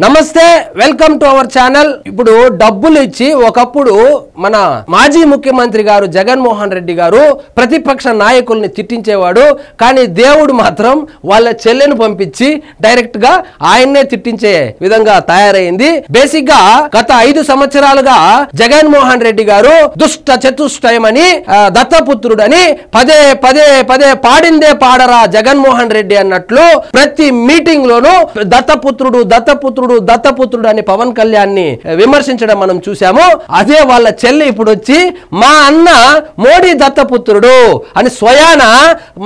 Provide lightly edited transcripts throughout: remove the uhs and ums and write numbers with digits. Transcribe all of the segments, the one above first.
నమస్తే welcome to our channel. ఇప్పుడు డబ్బులు ఇచ్చి ఒకప్పుడు మన మాజీ ముఖ్యమంత్రి గారు జగన్మోహన్ రెడ్డి గారు ప్రతిపక్ష నాయకుల్ని తిట్టించేవాడు, కానీ దేవుడు మాత్రం వాళ్ళ చెల్లెను పంపించి డైరెక్ట్ గా ఆయన్నే తిట్టించే విధంగా తయారైంది। బేసిక్ గా గత 5 సంవత్సరాలుగా జగన్మోహన్ రెడ్డి గారు దుష్ట చతుష్టయమని దత్తపుత్రుడని పదే పదే పదే పాడిందే పాడరా జగన్మోహన్ రెడ్డి అన్నట్లు ప్రతి మీటింగ్ లోనూ దత్తపుత్రుడు దత్తపుత్రుడు దత్తపుత్రుడు అని పవన్ కళ్యాణ్ ని విమర్శించడం మనం చూసాము। అదే వాళ్ళ చెల్లి ఇప్పుడు వచ్చి మా అన్న మోడీ దత్తపుత్రుడు అని స్వయాన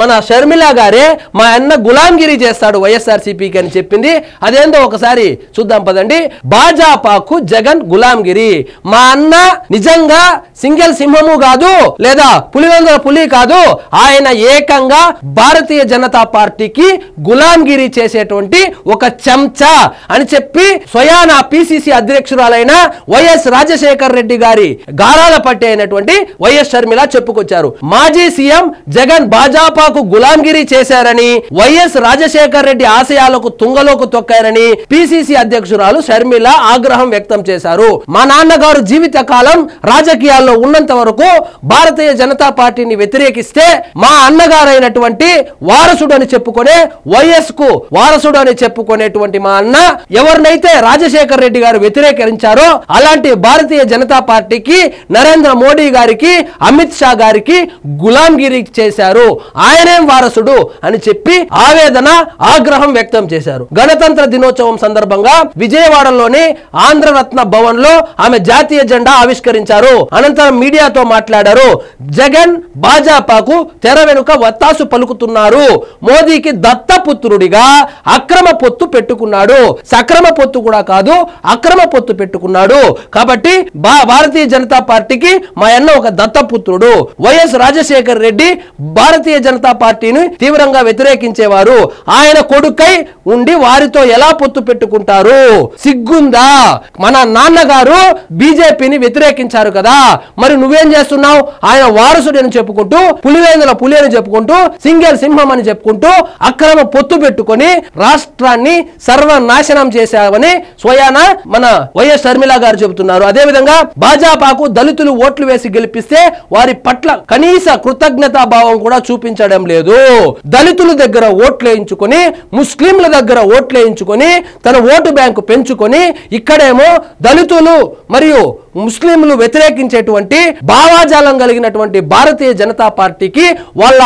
మన షర్మిల గారే మా అన్న గులాంగిరి చేస్తాడు వైఎస్ఆర్సీపీకి అని చెప్పింది। అదేందో ఒకసారి చూద్దాం పదండి। భాజపాకు జగన్ గులాంగిరి, మా అన్న నిజంగా సింగిల్ సింహము కాదు లేదా పులివెందుల పులి కాదు, ఆయన ఏకంగా భారతీయ జనతా పార్టీకి గులాంగిరి చేసేటువంటి ఒక చెంచా అని చెప్పి స్వయాన పిసిసి అధ్యక్షురాలైన వైఎస్ రాజశేఖర్ రెడ్డి గారి గారాల పట్టి అయినటువంటి వైఎస్ షర్మిల చెప్పుకొచ్చారు। మాజీ సీఎం జగన్ భాజపాకు గులాంగిరి చేశారని, వైఎస్ రాజశేఖర్ రెడ్డి ఆశయాలకు తుంగలోకి తొక్కారని పిసిసి అధ్యక్షురాలు షర్మిల ఆగ్రహం వ్యక్తం చేశారు। మా నాన్నగారు జీవిత కాలం రాజకీయాల్లో ఉన్నంత వరకు భారతీయ జనతా పార్టీని వ్యతిరేకిస్తే మా అన్నగారైనటువంటి వారసుడు అని చెప్పుకునే వైఎస్ కు వారసుడు అని చెప్పుకునేటువంటి మా అన్న ఎవరినైతే రాజశేఖర్ రెడ్డి గారు వ్యతిరేకించారో అలాంటి భారతీయ జనతా పార్టీకి నరేంద్ర మోడీ గారికి అమిత్ షా గారికి గులాంగిరి చేశారు, ఆయనేం వారసుడు అని చెప్పి ఆవేదన ఆగ్రహం వ్యక్తం చేశారు। గణతంత్ర దినోత్సవం సందర్భంగా విజయవాడలోని ఆంధ్రరత్న భవన్ లో ఆమె జాతీయ జెండా ఆవిష్కరించారు। అనంతరం మీడియాతో మాట్లాడారు। జగన్ భాజపాకు తెర వెనుక వత్తాసు పలుకుతున్నారు, మోదీకి దత్తపుత్రుడిగా అక్రమ పొత్తు పెట్టుకున్నాడు, సక్రమ పొత్తు కూడా కాదు అక్రమ పొత్తు పెట్టుకున్నాడు, కాబట్టి భారతీయ జనతా పార్టీకి మా అన్న ఒక దత్తపుత్రుడు। వైఎస్ రాజశేఖర్ రెడ్డి భారతీయ జనతా పార్టీని తీవ్రంగా వ్యతిరేకించేవారు, ఆయన కొడుకై ఉండి వారితో ఎలా పొత్తు పెట్టుకుంటారు, సిగ్గుందా? మన నాన్నగారు బీజేపీని వ్యతిరేకించారు కదా, మరి నువ్వేం చేస్తున్నావు? ఆయన వారసుడు అని చెప్పుకుంటూ పులివేందుల పులి అని చెప్పుకుంటూ సింగిల్ సింహం అని చెప్పుకుంటూ అక్రమ పొత్తు పెట్టుకొని రాష్ట్రాన్ని సర్వనాశనం చేశావని స్వయాన మన వైఎస్ షర్మిల గారు చెబుతున్నారు। అదే విధంగా భాజపాకు దళితులు ఓట్లు వేసి గెలిపిస్తే వారి పట్ల కనీస కృతజ్ఞతా భావం కూడా చూపించడం లేదు। దళితుల దగ్గర ఓట్లు వేయించుకొని ముస్లింల దగ్గర ఓట్లు వేయించుకొని తన ఓటు బ్యాంకు పెంచుకొని ఇక్కడేమో దళితులు మరియు ముస్లింలు వ్యతిరేకించేటువంటి భావాజాలం కలిగినటువంటి భారతీయ జనతా పార్టీకి వాళ్ళ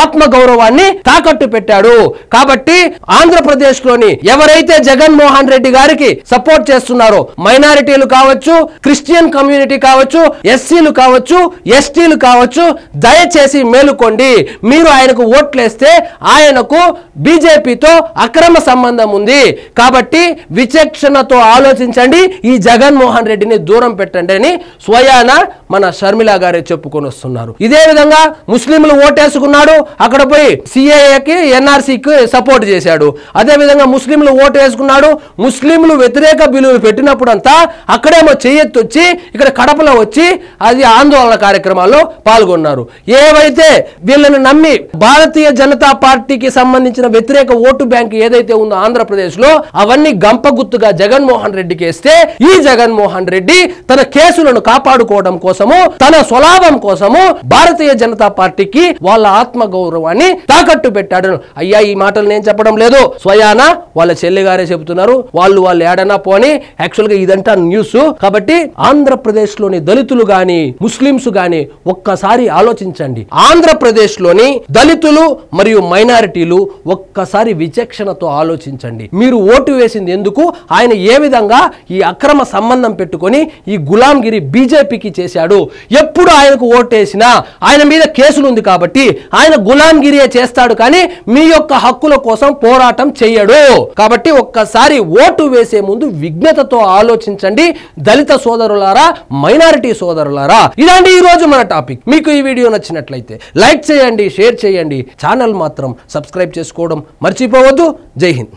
ఆత్మగౌరవాన్ని తాకట్టు పెట్టాడు। కాబట్టి ఆంధ్రప్రదేశ్ లోని ఎవరైతే జగన్మోహన్ రెడ్డి గారికి సపోర్ట్ చేస్తున్నారో మైనారిటీలు కావచ్చు, క్రిస్టియన్ కమ్యూనిటీ కావచ్చు, ఎస్సీలు కావచ్చు, ఎస్టీలు కావచ్చు, దయచేసి మేలుకోండి। మీరు ఆయనకు ఓట్లేస్తే ఆయనకు బీజేపీతో అక్రమ సంబంధం ఉంది, కాబట్టి విచక్షణతో ఆలోచించండి, ఈ జగన్మోహన్ రెడ్డిని దూరం పెట్టండి అని స్వయాన మన షర్మిల గారే చెప్పుకొని వస్తున్నారు। ఇదే విధంగా ముస్లింలు ఓటేసుకున్నాడు, అక్కడ పోయి సిఏఏకి ఎన్ఆర్సీకి సపోర్ట్ చేశాడు। అదే విధంగా ముస్లింలు ఓటు వేసుకున్నాడు, ముస్లింలు వ్యతిరేక బిల్లులు పెట్టినప్పుడంతా అక్కడేమో చెయ్యెత్తొచ్చి ఇక్కడ కడపలో వచ్చి అది ఆందోళన కార్యక్రమాల్లో పాల్గొన్నారు। ఏవైతే వీళ్ళని నమ్మి భారతీయ జనతా పార్టీకి సంబంధించిన వ్యతిరేక ఓటు బ్యాంక్ ఏదైతే ఉందో ఆంధ్రప్రదేశ్ లో అవన్నీ గంపగుత్తుగా జగన్మోహన్ రెడ్డికి వేస్తే ఈ జగన్మోహన్ రెడ్డి తన కేసులను కాపాడుకోవడం కోసము తన స్వలాభం కోసము భారతీయ జనతా పార్టీకి వాళ్ళ ఆత్మ గౌరవాన్ని తాకట్టు పెట్టాడు। అయ్యా ఈ మాటలు నేను చెప్పడం లేదు, స్వయాన వాళ్ళ చెల్లి గారే చెబుతున్నారు। వాళ్ళు ఏడనా పోని యాక్చువల్ గా ఇదంతా న్యూస్। కాబట్టి ఆంధ్రప్రదేశ్ లోని దళితులు గాని ముస్లింస్ గాని ఒక్కసారి ఆలోచించండి। ఆంధ్రప్రదేశ్ లోని దళితులు మరియు మైనారిటీలు ఒక్కసారి విచక్షణతో ఆలోచించండి। మీరు ఓటు వేసింది ఎందుకు? ఆయన ఏ విధంగా ఈ అక్రమ సంబంధం పెట్టుకొని ఈ గులాంగిరి బీజేపీకి చేశాడు? ఎప్పుడు ఆయనకు ఓటేసినా ఆయన మీద కేసులు ఉంది కాబట్టి ఆయన గులాంగిరియే చేస్తాడు, కానీ మీ యొక్క హక్కుల కోసం పోరాటం చెయ్యడు। కాబట్టి ఒక్కసారి ఓటు వేసే ముందు విజ్ఞతతో ఆలోచించండి దళిత సోదరులారా, మైనారిటీ సోదరులారా। ఇలాంటి ఈ రోజు మన టాపిక్। మీకు ఈ వీడియో నచ్చినట్లయితే లైక్ చేయండి, షేర్ చేయండి, ఛానల్ మాత్రం సబ్స్క్రైబ్ చేసుకోవడం మర్చిపోవద్దు। జై హింద్।